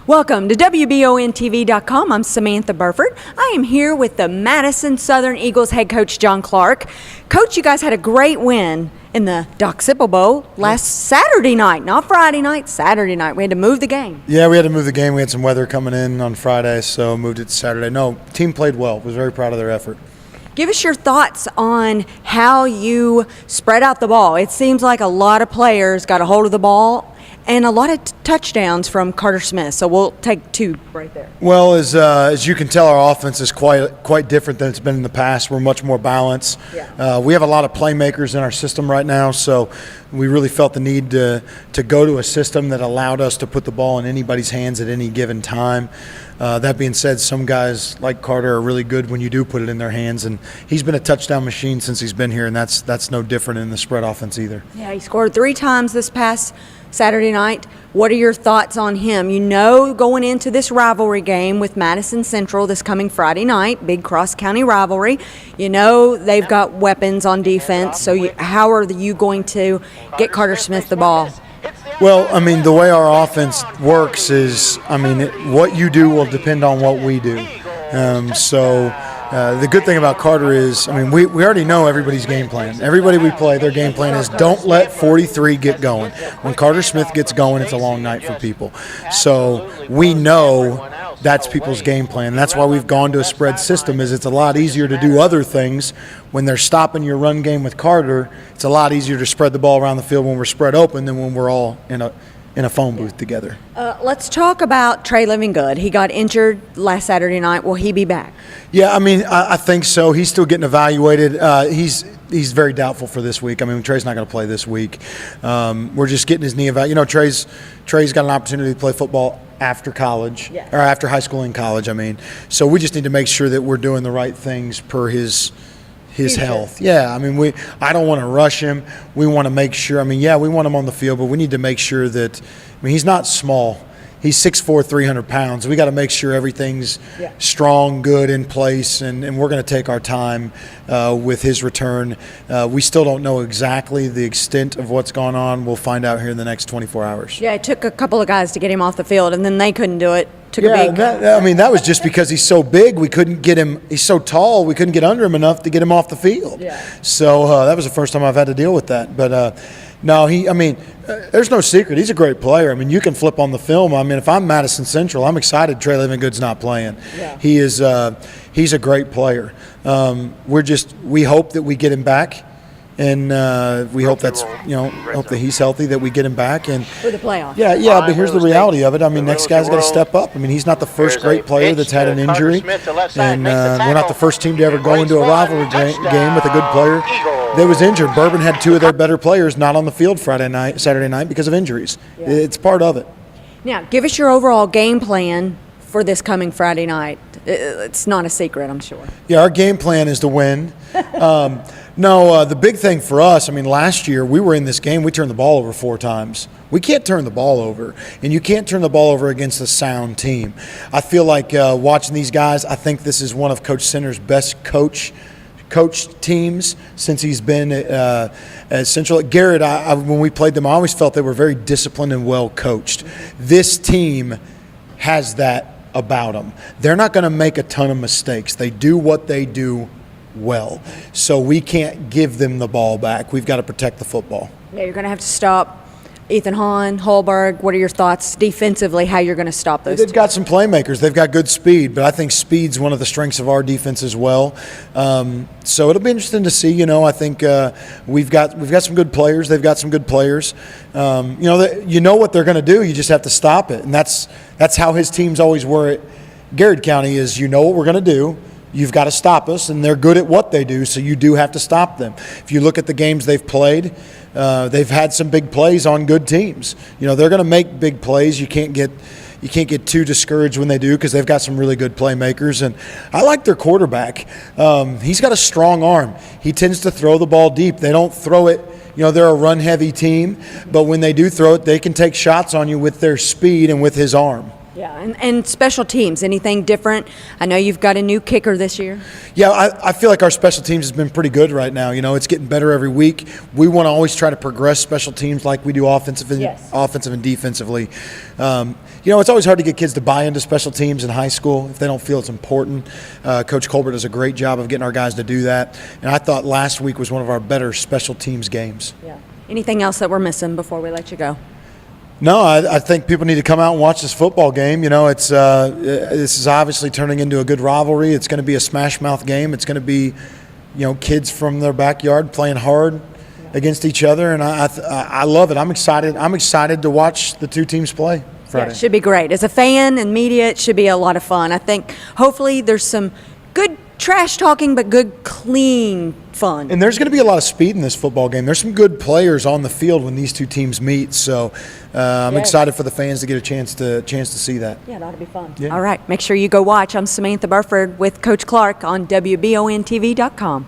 Welcome to WBONTV.com. I'm Samantha Burford. I am here with the Madison Southern Eagles head coach, John Clark. Coach, you guys had a great win in the Doc Sipple Bowl last Saturday night, not Friday night, Saturday night. We had to move the game. Yeah, we had to move the game. We had some weather coming in on Friday, so moved it to Saturday. No, team played well. Was very proud of their effort. Give us your thoughts on how you spread out the ball. It seems like a lot of players got a hold of the ball and a lot of touchdowns from Carter Smith. So we'll take two right there. Well, as you can tell, our offense is quite different than it's been in the past. We're much more balanced. Yeah. We have a lot of playmakers in our system right now, so we really felt the need to go to a system that allowed us to put the ball in anybody's hands at any given time. That being said, some guys like Carter are really good when you do put it in their hands, and he's been a touchdown machine since he's been here, and that's no different in the spread offense either. Yeah, he scored 3 times this past Saturday night. What are your thoughts on him? You know, going into this rivalry game with Madison Central this coming Friday night, big cross-county rivalry, you know they've got weapons on defense, so how are you going to get Carter Smith the ball? Well, I mean, the way our offense works is, what you do will depend on what we do. The good thing about Carter is, we already know everybody's game plan. Everybody we play, their game plan is don't let 43 get going. When Carter Smith gets going, it's a long night for people. So we know that's people's game plan. That's why we've gone to a spread system, is it's a lot easier to do other things. When they're stopping your run game with Carter, it's a lot easier to spread the ball around the field when we're spread open than when we're all in a phone booth together. Let's talk about Trey Livengood. He got injured last Saturday night. Will he be back? Yeah, I think so. He's still getting evaluated. He's very doubtful for this week. Trey's not going to play this week. We're just getting his knee evaluated. Trey's got an opportunity to play football after college, yeah, or after high school and college. So we just need to make sure that we're doing the right things per his health. Yeah, I don't want to rush him. We want to make sure. We want him on the field, but we need to make sure that. He's not small. He's 6'4", 300 pounds. We got to make sure everything's strong, good, in place, and we're going to take our time with his return. We still don't know exactly the extent of what's going on. We'll find out here in the next 24 hours. Yeah, it took a couple of guys to get him off the field, and then they couldn't do it. That was just because he's so big. We couldn't get him. He's so tall. We couldn't get under him enough to get him off the field. Yeah. So that was the first time I've had to deal with that. But no, there's no secret. He's a great player. You can flip on the film. If I'm Madison Central, I'm excited Trey Livengood's not playing. Yeah. He's a great player. We hope that we get him back. And we hope hope that he's healthy, that we get him back and for the playoffs. Yeah. But here's the reality of it. Next guy's got to step up. He's not the first great player that's had an injury, and we're not the first team to ever go into a rivalry game with a good player that was injured. Bourbon had 2 of their better players not on the field Saturday night because of injuries. Yeah. It's part of it. Now, give us your overall game plan for this coming Friday night. It's not a secret, I'm sure. Yeah, our game plan is to win. The big thing for us, last year we were in this game, we turned the ball over 4 times. We can't turn the ball over, and you can't turn the ball over against a sound team. I feel like watching these guys, I think this is one of Coach Center's best coached teams since he's been at Central. Garrett, when we played them, I always felt they were very disciplined and well coached. This team has that about them. They're not going to make a ton of mistakes. They do what they do well. So we can't give them the ball back. We've got to protect the football. Yeah, you're going to have to stop Ethan Hahn, Holberg. What are your thoughts defensively, how you're going to stop those They've got some playmakers. They've got good speed, but I think speed's one of the strengths of our defense as well. So it'll be interesting to see. I think we've got some good players. They've got some good players. You know what they're going to do. You just have to stop it, and that's how his teams always were at Garrett County. Is what we're going to do. You've got to stop us, and they're good at what they do, so you do have to stop them. If you look at the games they've played, they've had some big plays on good teams. They're going to make big plays. You can't get too discouraged when they do, because they've got some really good playmakers. And I like their quarterback. He's got a strong arm. He tends to throw the ball deep. They don't throw it. They're a run-heavy team, but when they do throw it, they can take shots on you with their speed and with his arm. Yeah, and special teams, anything different? I know you've got a new kicker this year. Yeah, I feel like our special teams has been pretty good right now. You know, it's getting better every week. We want to always try to progress special teams like we do offensive and defensively. You know, it's always hard to get kids to buy into special teams in high school if they don't feel it's important. Coach Colbert does a great job of getting our guys to do that. And I thought last week was one of our better special teams games. Yeah. Anything else that we're missing before we let you go? No, I think people need to come out and watch this football game. You know, it's this is obviously turning into a good rivalry. It's going to be a smash mouth game. It's going to be, you know, kids from their backyard playing hard against each other, and I love it. I'm excited. I'm excited to watch the two teams play Friday. Yeah, it should be great. As a fan and media, it should be a lot of fun. I think hopefully there's some good trash talking, but good, clean fun. And there's going to be a lot of speed in this football game. There's some good players on the field when these two teams meet. So I'm excited for the fans to get a chance to see that. Yeah, that ought to be fun. Yeah. All right, make sure you go watch. I'm Samantha Burford with Coach Clark on WBONTV.com.